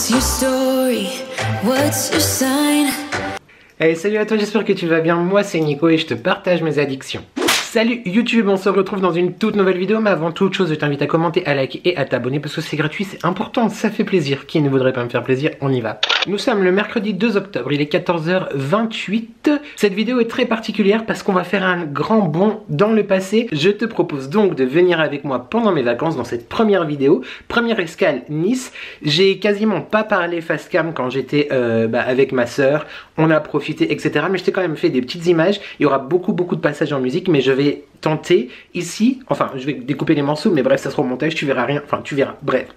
What's your story? What's your sign? Hey, salut à toi, j'espère que tu vas bien. Moi c'est Nico et je te partage mes addictions. Salut YouTube, on se retrouve dans une toute nouvelle vidéo, mais avant toute chose je t'invite à commenter, à liker et à t'abonner parce que c'est gratuit, c'est important, ça fait plaisir. Qui ne voudrait pas me faire plaisir? On y va. Nous sommes le mercredi 2 octobre, il est 14h28. Cette vidéo est très particulière parce qu'on va faire un grand bond dans le passé. Je te propose donc de venir avec moi pendant mes vacances dans cette première vidéo. Première escale, Nice. J'ai quasiment pas parlé face cam quand j'étais avec ma soeur. On a profité, etc. Mais je t'ai quand même fait des petites images. Il y aura beaucoup de passages en musique, mais je vais tenter ici, enfin je vais découper les morceaux, mais bref ça sera au montage, tu verras rien, enfin tu verras, bref,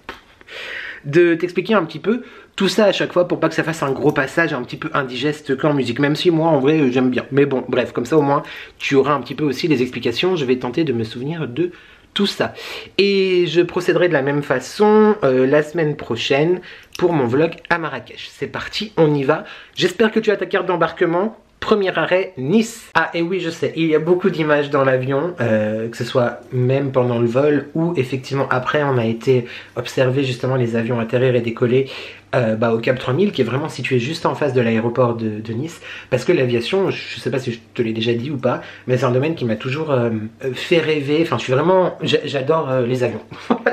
de t'expliquer un petit peu tout ça à chaque fois pour pas que ça fasse un gros passage un petit peu indigeste qu'en musique, même si moi en vrai j'aime bien, mais bon bref, comme ça au moins tu auras un petit peu aussi les explications. Je vais tenter de me souvenir de tout ça et je procéderai de la même façon la semaine prochaine pour mon vlog à Marrakech. C'est parti, on y va. J'espère que tu as ta carte d'embarquement. Premier arrêt, Nice. Ah et oui je sais, il y a beaucoup d'images dans l'avion, que ce soit même pendant le vol ou effectivement après on a été observer justement les avions atterrir et décoller au Cap 3000 qui est vraiment situé juste en face de l'aéroport de Nice, parce que l'aviation, je sais pas si je te l'ai déjà dit ou pas, mais c'est un domaine qui m'a toujours fait rêver. Enfin je suis vraiment, j'adore les avions.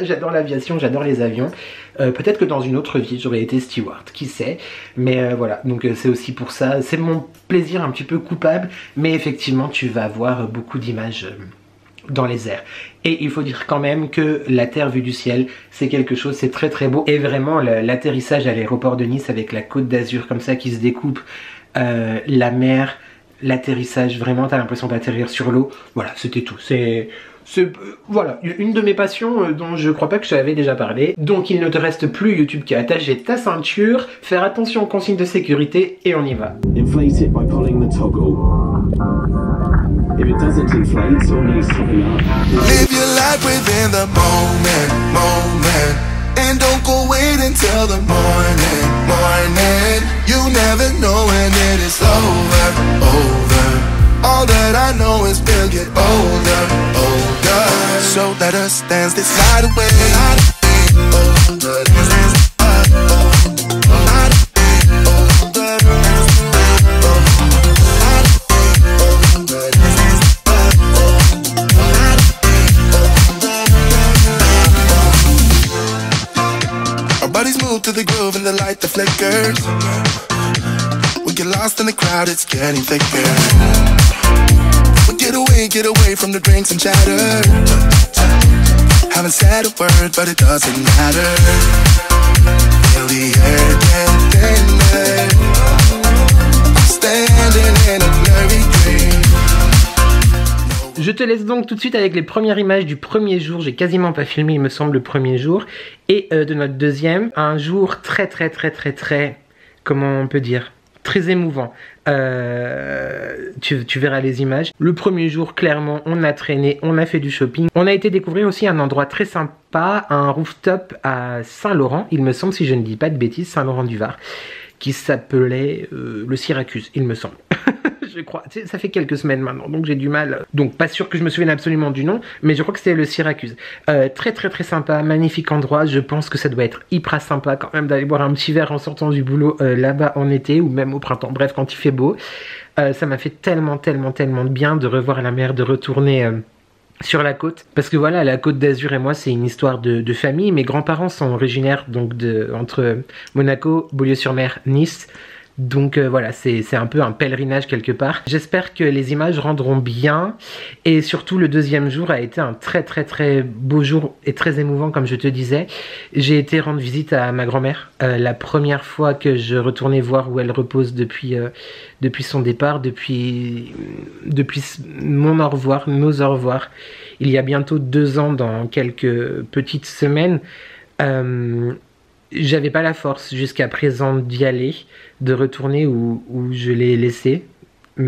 J'adore l'aviation, j'adore les avions. Peut-être que dans une autre vie j'aurais été steward, qui sait, mais voilà, donc c'est aussi pour ça, c'est mon plaisir un petit peu coupable, mais effectivement tu vas avoir beaucoup d'images dans les airs. Et il faut dire quand même que la terre vue du ciel, c'est quelque chose, c'est très beau. Et vraiment l'atterrissage à l'aéroport de Nice avec la côte d'Azur comme ça qui se découpe, la mer, l'atterrissage, vraiment t'as l'impression d'atterrir sur l'eau. Voilà, c'était tout. Voilà, une de mes passions dont je crois pas que je t'avais déjà parlé. Donc il ne te reste plus YouTube qu'à attacher ta ceinture, faire attention aux consignes de sécurité et on y va. Inflate it by pulling the toggle. If it doesn't inflate, you'll need something up. Live your life within the moment. And don't go wait until the morning. You never know when it is over. All that I know is we'll get older. So let us dance this night away. Our bodies move to the groove and the light that flickers. We get lost in the crowd, it's getting thicker. Get away from the drinks and chatter. Haven't said a word, but it doesn't matter. Feel the air get thinner. Standing in a blurry dream. Je te laisse donc tout de suite avec les premières images du premier jour. J'ai quasiment pas filmé, il me semble, le premier jour. Et de notre deuxième, un jour très, comment on peut dire, très émouvant. Tu verras les images. Le premier jour, clairement, on a traîné, on a fait du shopping. On a été découvrir aussi un endroit très sympa, un rooftop à Saint-Laurent, il me semble, si je ne dis pas de bêtises, Saint-Laurent-du-Var, qui s'appelait le Syracuse, il me semble. Je crois, ça fait quelques semaines maintenant, donc j'ai du mal. Donc pas sûr que je me souvienne absolument du nom, mais je crois que c'était le Syracuse. Très sympa, magnifique endroit. Je pense que ça doit être hyper sympa quand même d'aller boire un petit verre en sortant du boulot là-bas en été ou même au printemps. Bref, quand il fait beau. Ça m'a fait tellement de bien de revoir la mer, de retourner sur la côte. Parce que voilà, la Côte d'Azur et moi, c'est une histoire de famille. Mes grands-parents sont originaires donc entre Monaco, Beaulieu-sur-Mer, Nice. Donc voilà, c'est un peu un pèlerinage quelque part. J'espère que les images rendront bien. Et surtout, le deuxième jour a été un très beau jour et très émouvant, comme je te disais. J'ai été rendre visite à ma grand-mère. La première fois que je retournais voir où elle repose depuis son départ, depuis mon au revoir, nos au revoir. Il y a bientôt 2 ans, dans quelques petites semaines. J'avais pas la force jusqu'à présent d'y aller, de retourner où je l'ai laissée,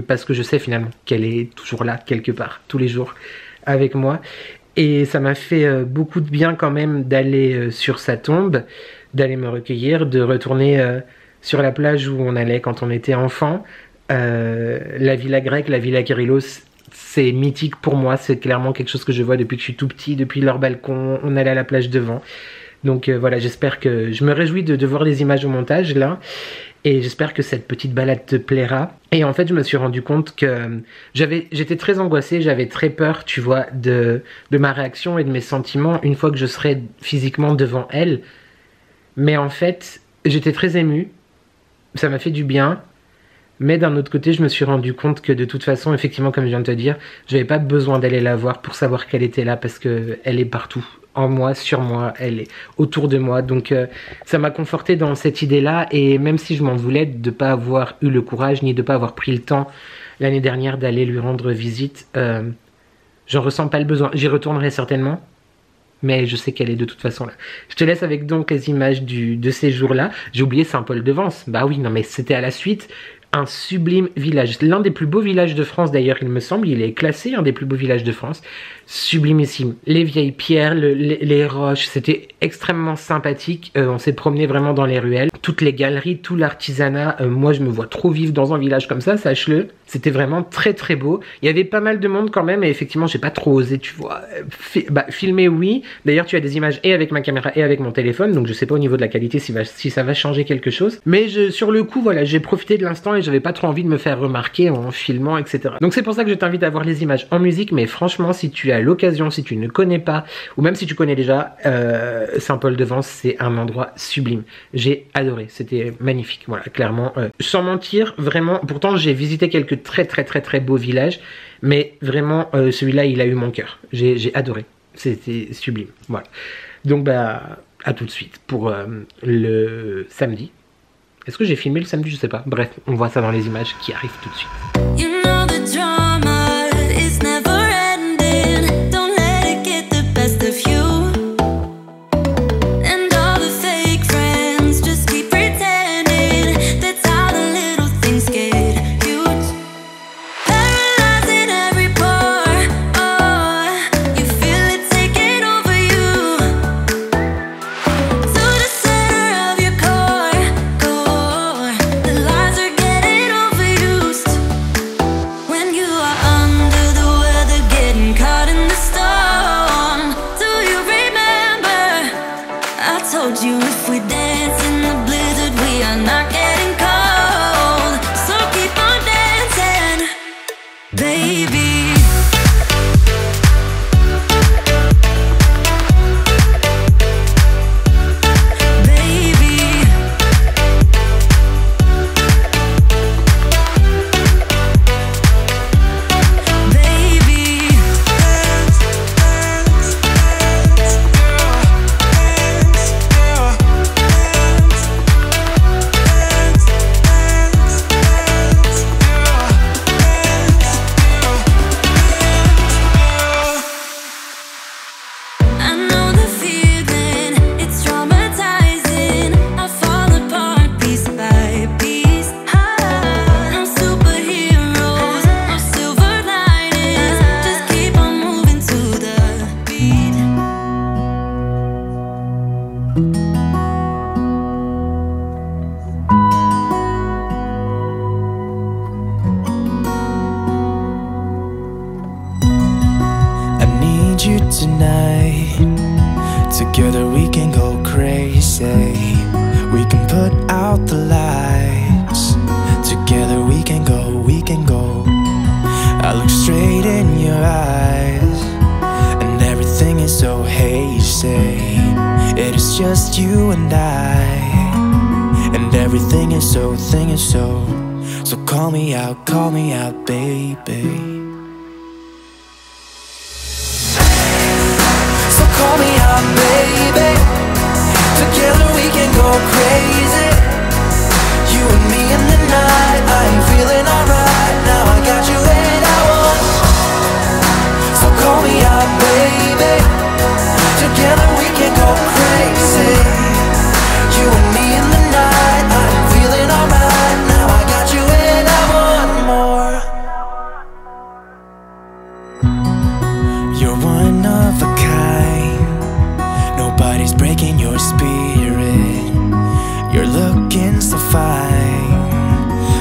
parce que je sais finalement qu'elle est toujours là, quelque part, tous les jours, avec moi. Et ça m'a fait beaucoup de bien quand même d'aller sur sa tombe, d'aller me recueillir, de retourner sur la plage où on allait quand on était enfant. La villa grecque, la villa Kyrillos, c'est mythique pour moi, c'est clairement quelque chose que je vois depuis que je suis tout petit, depuis leur balcon, on allait à la plage devant. Donc voilà, j'espère que... Je me réjouis de voir les images au montage là. Et j'espère que cette petite balade te plaira. Et en fait, je me suis rendu compte que j'étais très angoissée, j'avais très peur, tu vois, de ma réaction et de mes sentiments une fois que je serais physiquement devant elle. Mais en fait, j'étais très émue, ça m'a fait du bien. Mais d'un autre côté, je me suis rendu compte que de toute façon, effectivement, comme je viens de te dire, je n'avais pas besoin d'aller la voir pour savoir qu'elle était là parce qu'elle est partout. En moi, sur moi, elle est autour de moi. Donc ça m'a conforté dans cette idée-là. Et même si je m'en voulais de ne pas avoir eu le courage, ni de ne pas avoir pris le temps l'année dernière d'aller lui rendre visite, j'en ressens pas le besoin. J'y retournerai certainement. Mais je sais qu'elle est de toute façon là. Je te laisse avec donc les images de ces jours-là. J'ai oublié Saint-Paul-de-Vence. Bah oui, non mais c'était à la suite. Un sublime village. L'un des plus beaux villages de France d'ailleurs, il me semble. Il est classé un des plus beaux villages de France. Sublimissime. Les vieilles pierres, les roches, c'était extrêmement sympathique. On s'est promené vraiment dans les ruelles. Toutes les galeries, tout l'artisanat. Moi, je me vois trop vivre dans un village comme ça, sache-le. C'était vraiment très très beau. Il y avait pas mal de monde quand même et effectivement, j'ai pas trop osé, tu vois. Filmer, oui. D'ailleurs, tu as des images et avec ma caméra et avec mon téléphone. Donc, je sais pas au niveau de la qualité si ça va changer quelque chose. Mais sur le coup, voilà, j'ai profité de l'instant et j'avais pas trop envie de me faire remarquer en filmant, etc. Donc, c'est pour ça que je t'invite à voir les images en musique. Mais franchement, si tu as l'occasion, si tu ne connais pas, ou même si tu connais déjà, Saint-Paul-de-Vence, c'est un endroit sublime. J'ai adoré, c'était magnifique, voilà, clairement. Sans mentir, vraiment, pourtant j'ai visité quelques très beaux villages, mais vraiment, celui-là, il a eu mon cœur. J'ai adoré, c'était sublime, voilà. Donc, bah, à tout de suite pour le samedi. Est-ce que j'ai filmé le samedi? Je sais pas. Bref, on voit ça dans les images qui arrivent tout de suite. You know the drama is never ending. Don't let it get the best of you. And all the fake friends just keep pretending. That's how the little things get huge. Paralyzing every pore. Oh, you feel it taking over you. To the center of your core. The lies are getting overused. When you are under the weather, getting caught in the storm. Do you remember? I told you if we dance in the blizzard, we are not getting cold. So keep on dancing, baby. Baby. Baby. I know the feeling, it's traumatizing. I fall apart piece by piece. No superheroes, no silver linings. Just keep on moving to the beat. I need you tonight. Together we can go crazy. We can put out the lights. Together we can go, we can go. I look straight in your eyes, and everything is so hazy. It is just you and I, and everything is so, thing is so. So call me out, baby. So call me out, baby. Together we can go crazy. You and me in the night. I'm feeling alright. Now I got you and I want. So call me out, baby. Together we can go crazy. You and me in the night. I'm feeling alright. Now I got you and I want more. You're one of a kind. Nobody's breaking your spirit. You're looking so fine.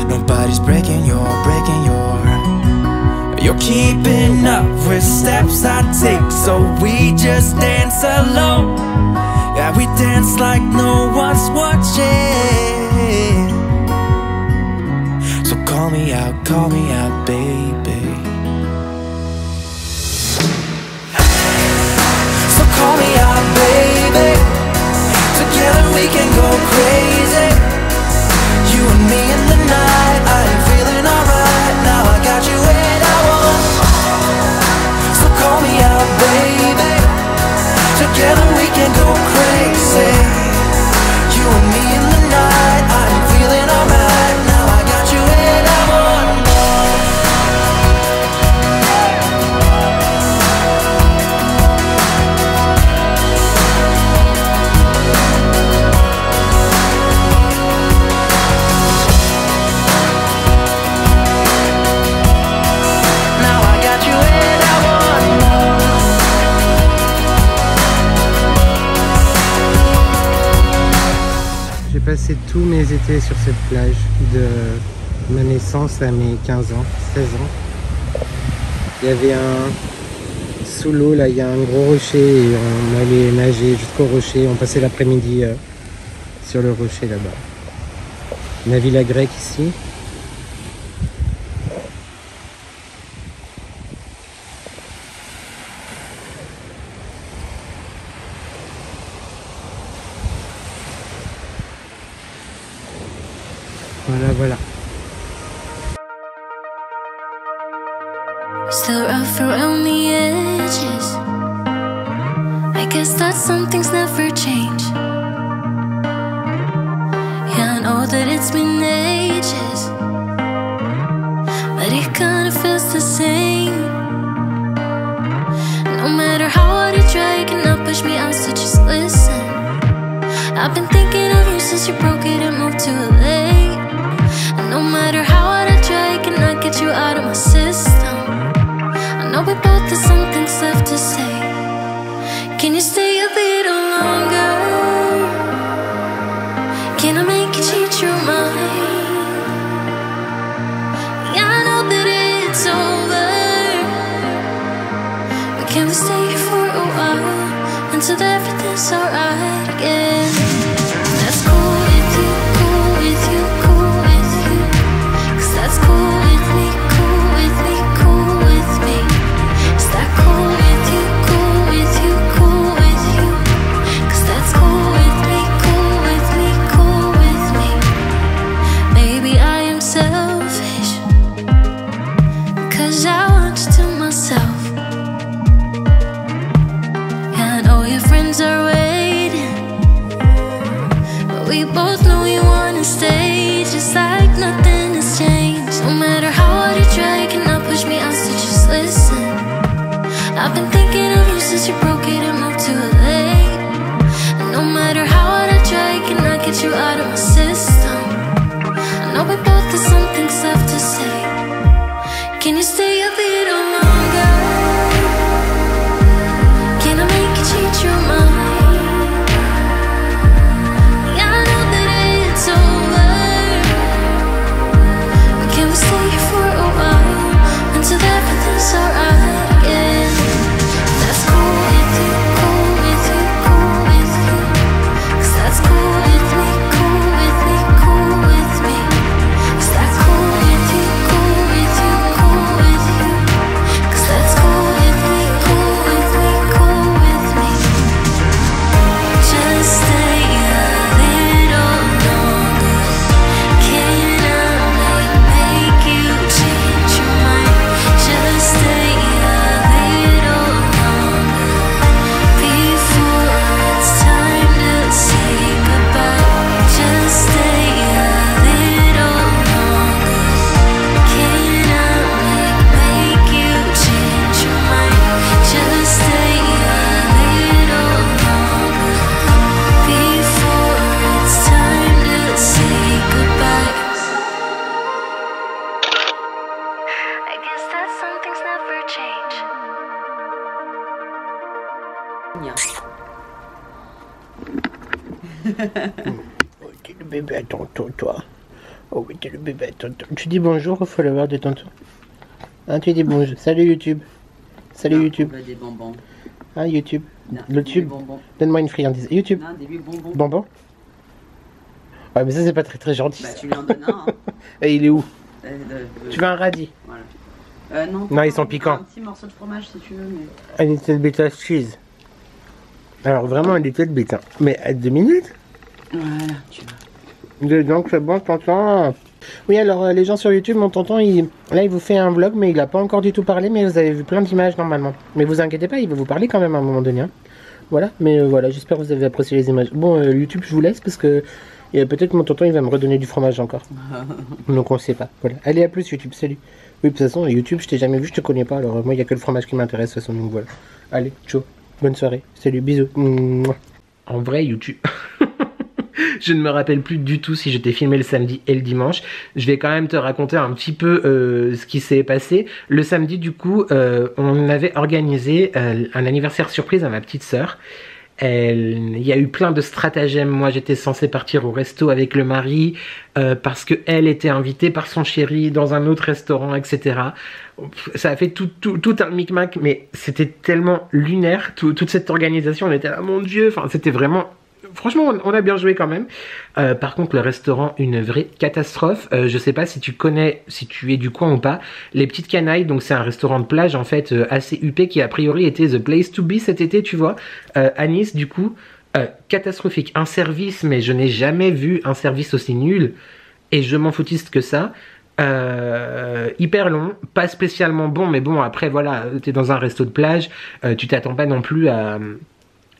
Nobody's breaking your. You're keeping up with steps I take, so we just dance alone. that we dance like no one's watching. So call me out, baby. So call me out, baby. Together we can go crazy. You and me in the night. I am feeling alright. Now I got you where I want. So call me out, baby. Together we can go crazy. You and me in the night. I am feeling alright. Now I got you where I want. J'ai passé tous mes étés sur cette plage de ma naissance à mes 15 ans, 16 ans. Il y avait sous l'eau là, il y a un gros rocher et on allait nager jusqu'au rocher. On passait l'après-midi sur le rocher là-bas. La villa grecque ici. Voilà. Still rough around the edges. I guess that some things never change. Yeah, I know that it's been ages, but it kinda feels the same. No matter how hard you try, you cannot push me out, so just listen. I've been thinking of you since you broke it and moved to LA. No matter how hard I try, I cannot get you out of my system. I know we both have some things left to say. Can you stay a little longer? Can I make you change your mind? Yeah, I know that it's over, but can we stay here for a while until everything's alright again? That's cool with you, cool with you, cool with you. That's cool with me, cool with me, cool with me. Is that cool with you, cool with you, cool with you? 'Cause that's cool with me, cool with me, cool with me. Maybe I am selfish, 'cause I want you to myself. Yeah, I know your friends are waiting, but we both know you wanna stay, just like nothing has changed. No matter how hard you try, you cannot push me out, so just listen. I've been thinking of you since you broke it and moved to LA. And no matter how hard I try, I cannot get you out of my system. I know we both have some things left to say. Can you stay a little longer? Can I make you change your mind? Yeah, I know that it's over, but can we stay here for a while until everything's alright again? That's cool with you, cool with you, cool with you. 'Cause that's cool with me, cool with me, cool with me. Is that cool with you, cool with you, cool with you? 'Cause that's cool with me, cool with me, cool with me. Just stay a little longer. Can I make you change your mind? Just stay a little longer before it's time to say goodbye. Just stay a little longer. Can I make you change your mind? Just stay a little longer before it's time to say goodbye. I guess that some things never change. Oh, t'es le bébé à tonton, toi. Oh oui, t'es le bébé à tonton. Tu dis bonjour aux followers de tonton. Hein, tu dis bonjour. Salut YouTube. Salut Non, YouTube. on veut des bonbons. Hein, YouTube. Non, Le des tube. bonbons. Donne-moi une friandise. YouTube. Non, des bonbons. Bonbon. Ouais, mais ça, c'est pas très très gentil. Bah, ça. tu lui en donnes un. Hein. Et il est où? De- Tu veux un radis? Voilà. Non, Non, ils sont piquants. Un petit morceau de fromage si tu veux, mais. A little bit of cheese. Alors vraiment, un little bit. Hein. Mais à 2 minutes? Voilà, tu vois. Donc c'est bon, tonton. Oui, alors les gens sur YouTube, mon tonton, là il vous fait un vlog, mais il a pas encore du tout parlé, mais vous avez vu plein d'images normalement. Mais vous inquiétez pas, il va vous parler quand même à un moment donné. Hein. Voilà, mais voilà, j'espère que vous avez apprécié les images. Bon, YouTube, je vous laisse parce que peut-être mon tonton il va me redonner du fromage encore. Donc on sait pas. Voilà. Allez, à plus YouTube, salut. Oui, de toute façon, YouTube, je t'ai jamais vu, je te connais pas, alors moi il y a que le fromage qui m'intéresse de toute façon, donc voilà. Allez, ciao, bonne soirée, salut, bisous. Mouah. En vrai, YouTube. Je ne me rappelle plus du tout si je t'ai filmé le samedi et le dimanche. Je vais quand même te raconter un petit peu ce qui s'est passé. Le samedi, du coup, on avait organisé un anniversaire surprise à ma petite sœur. Il y a eu plein de stratagèmes. Moi, j'étais censée partir au resto avec le mari parce que elle était invitée par son chéri dans un autre restaurant, etc. Ça a fait tout un micmac, mais c'était tellement lunaire, toute cette organisation. On était là, mon Dieu, enfin, c'était vraiment... Franchement, on a bien joué quand même. Par contre, le restaurant, une vraie catastrophe. Je sais pas si tu connais, si tu es du coin ou pas, Les Petites Canailles. Donc, c'est un restaurant de plage, en fait, assez huppé, qui a priori était the place to be cet été, tu vois. À Nice, du coup, catastrophique. Un service, mais je n'ai jamais vu un service aussi nul. Et je m'en foutiste que ça. Hyper long, pas spécialement bon, mais bon, après, voilà, t'es dans un resto de plage, tu t'attends pas non plus à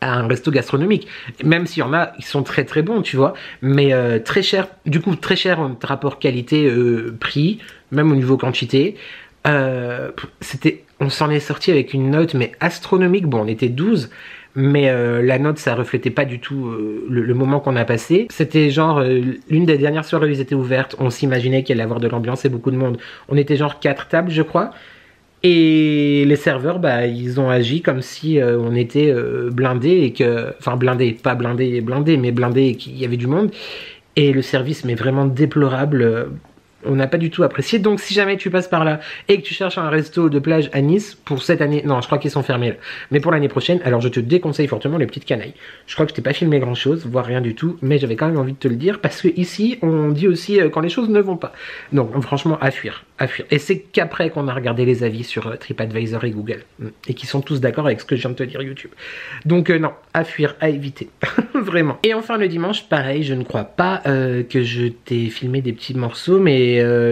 un resto gastronomique, même s'il y en a, ils sont très très bons, tu vois, mais très cher, du coup très cher en rapport qualité-prix, même au niveau quantité. On s'en est sorti avec une note mais astronomique. Bon, on était 12, mais la note ça reflétait pas du tout le moment qu'on a passé. C'était genre l'une des dernières soirées où ils étaient ouvertes, on s'imaginait qu'il allait y avoir de l'ambiance et beaucoup de monde. On était genre 4 tables, je crois. Et les serveurs, bah, ils ont agi comme si on était blindés et que... Enfin, blindés, pas blindés, mais blindés et qu'il y avait du monde. Et le service, mais vraiment déplorable. On n'a pas du tout apprécié. Donc, si jamais tu passes par là et que tu cherches un resto de plage à Nice, pour cette année... Non, je crois qu'ils sont fermés là. Mais pour l'année prochaine, alors je te déconseille fortement Les Petites Canailles. Je crois que je t'ai pas filmé grand-chose, voire rien du tout. Mais j'avais quand même envie de te le dire parce que ici, on dit aussi quand les choses ne vont pas. Donc, franchement, à fuir. À fuir. Et c'est qu'après qu'on a regardé les avis sur TripAdvisor et Google. Et qui sont tous d'accord avec ce que je viens de te dire YouTube. Donc, non, à fuir, à éviter. Vraiment. Et enfin, le dimanche, pareil, je ne crois pas que je t'ai filmé des petits morceaux, mais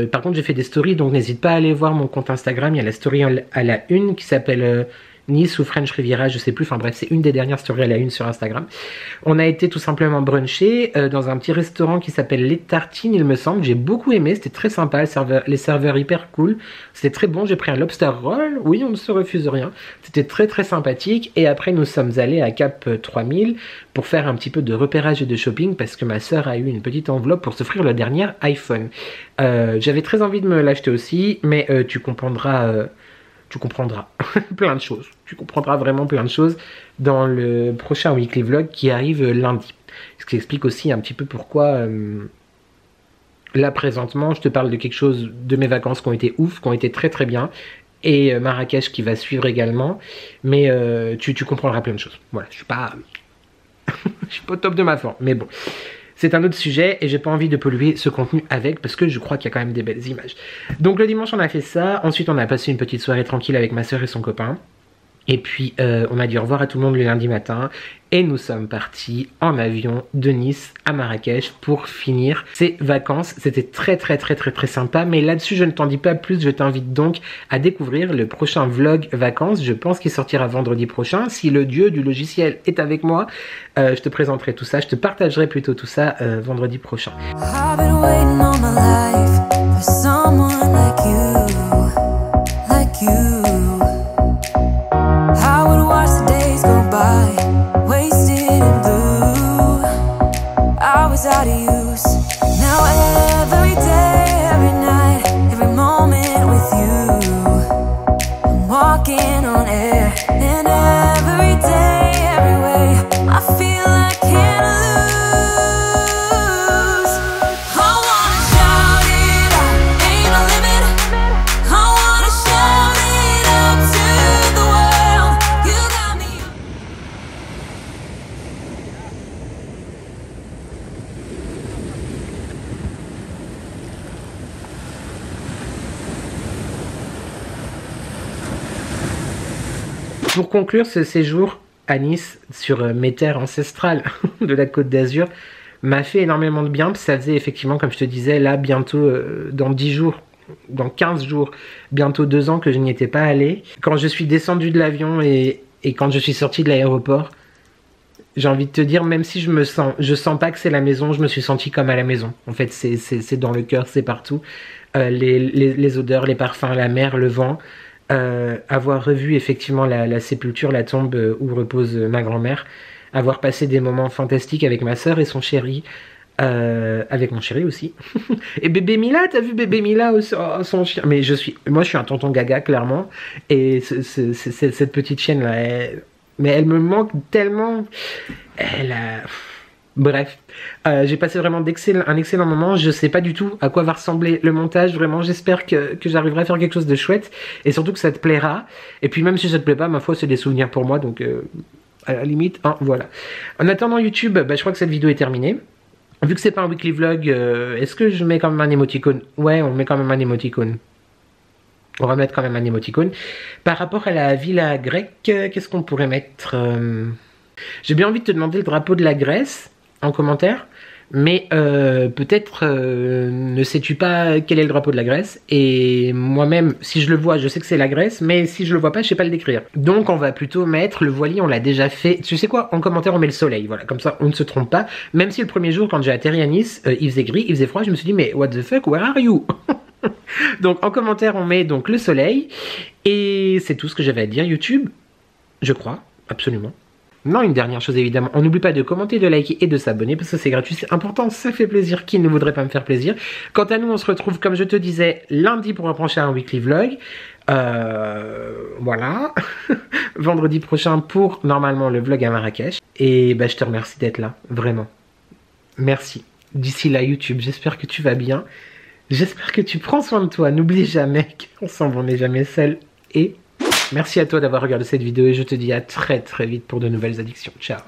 par contre j'ai fait des stories, donc n'hésite pas à aller voir mon compte Instagram. Il y a la story à la une qui s'appelle Nice ou French Riviera, je sais plus, enfin bref, c'est une des dernières stories à la une sur Instagram. On a été tout simplement bruncher dans un petit restaurant qui s'appelle Les Tartines, il me semble. J'ai beaucoup aimé, c'était très sympa, les serveurs hyper cool, c'était très bon. J'ai pris un lobster roll, oui, on ne se refuse rien, c'était très très sympathique. Et après nous sommes allés à Cap 3000 pour faire un petit peu de repérage et de shopping parce que ma soeur a eu une petite enveloppe pour s'offrir le dernier iPhone. J'avais très envie de me l'acheter aussi, mais tu comprendras plein de choses. Tu comprendras vraiment plein de choses dans le prochain weekly vlog qui arrive lundi. Ce qui explique aussi un petit peu pourquoi là présentement je te parle de quelque chose, de mes vacances qui ont été ouf, qui ont été très très bien, et Marrakech qui va suivre également, mais tu comprendras plein de choses. Voilà, je suis pas au top de ma forme, mais bon. C'est un autre sujet et j'ai pas envie de polluer ce contenu avec parce que je crois qu'il y a quand même des belles images. Donc le dimanche on a fait ça, ensuite on a passé une petite soirée tranquille avec ma soeur et son copain. Et puis on a dit au revoir à tout le monde le lundi matin et nous sommes partis en avion de Nice à Marrakech pour finir ces vacances. C'était très très très très très sympa, mais là-dessus je ne t'en dis pas plus. Je t'invite donc à découvrir le prochain vlog vacances. Je pense qu'il sortira vendredi prochain. Si le dieu du logiciel est avec moi, je te présenterai tout ça, je te partagerai plutôt tout ça vendredi prochain. I've been waiting all my life for someone like you. I would watch the days go by, wasted in blue. I was out of use. Now every day, every night, every moment with you, I'm walking on air. And every day, every way, I feel I can't lose. I wanna shout it out, ain't no limit. I wanna shout it out to the world. Pour conclure ce séjour à Nice sur mes terres ancestrales de la Côte d'Azur m'a fait énormément de bien. Ça faisait effectivement, comme je te disais, là bientôt dans 10 jours, dans 15 jours, bientôt 2 ans que je n'y étais pas allé. Quand je suis descendu de l'avion et quand je suis sorti de l'aéroport, j'ai envie de te dire, même si je sens pas que c'est la maison, je me suis senti comme à la maison. En fait, c'est dans le cœur, c'est partout. Les odeurs, les parfums, la mer, le vent. Avoir revu effectivement la sépulture, la tombe où repose ma grand-mère. Avoir passé des moments fantastiques avec ma soeur et son chéri. Avec mon chéri aussi. Et bébé Mila, t'as vu bébé Mila, son chien. Mais moi je suis un tonton gaga, clairement. Et cette petite chienne là, mais elle me manque tellement. Bref, j'ai passé vraiment un excellent moment. Je sais pas du tout à quoi va ressembler le montage. Vraiment, j'espère que j'arriverai à faire quelque chose de chouette. Et surtout que ça te plaira. Et puis même si ça te plaît pas, ma foi, c'est des souvenirs pour moi. Donc, à la limite, hein, voilà. En attendant YouTube, bah, je crois que cette vidéo est terminée. Vu que c'est pas un weekly vlog, est-ce que je mets quand même un émoticône? Ouais, on met quand même un émoticône. On va mettre quand même un émoticône. Par rapport à la villa grecque, qu'est-ce qu'on pourrait mettre? J'ai bien envie de te demander le drapeau de la Grèce en commentaire, mais peut-être ne sais-tu pas quel est le drapeau de la Grèce, et moi-même, si je le vois, je sais que c'est la Grèce, mais si je le vois pas, je sais pas le décrire. Donc on va plutôt mettre le voilier, on l'a déjà fait. Tu sais quoi? En commentaire, on met le soleil, voilà, comme ça on ne se trompe pas. Même si le premier jour, quand j'ai atterri à Nice, il faisait gris, il faisait froid, je me suis dit, mais what the fuck, where are you? Donc en commentaire, on met donc le soleil, et c'est tout ce que j'avais à dire. YouTube, je crois, absolument. Non, une dernière chose évidemment, on n'oublie pas de commenter, de liker et de s'abonner parce que c'est gratuit, c'est important, ça fait plaisir, qui ne voudrait pas me faire plaisir. Quant à nous, on se retrouve comme je te disais lundi pour un prochain weekly vlog, voilà, vendredi prochain pour normalement le vlog à Marrakech, et bah, je te remercie d'être là, vraiment, merci. D'ici là YouTube, j'espère que tu vas bien, j'espère que tu prends soin de toi, n'oublie jamais qu'ensemble on n'est jamais seul, et... merci à toi d'avoir regardé cette vidéo et je te dis à très vite pour de nouvelles addictions. Ciao.